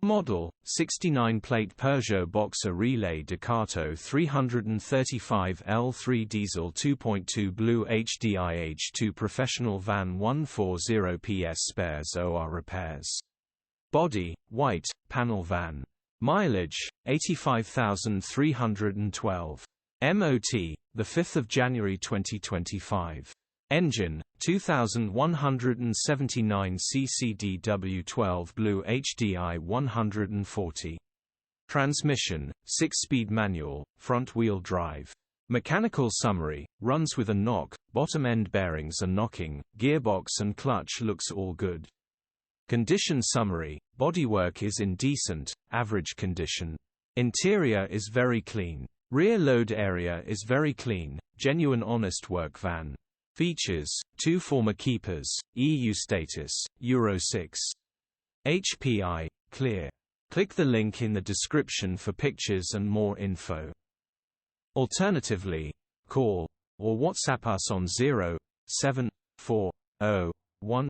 Model, 69-plate Peugeot BOXER relay DUCATO 335L3 diesel 2.2 BlueHDi H2 professional van 140 PS spares OR repairs. Body, white, panel van. Mileage, 85,312. MOT, 5 January 2025. Engine, 2179 cc DW12 BlueHDi 140. Transmission, 6-speed manual, front-wheel drive. Mechanical summary, runs with a knock, bottom end bearings are knocking, gearbox and clutch looks all good. Condition summary, bodywork is in decent, average condition. Interior is very clean. Rear load area is very clean, genuine honest work van. Features, 2 former keepers, EU status, Euro 6. HPI, clear. Click the link in the description for pictures and more info. Alternatively, call or WhatsApp us on 07401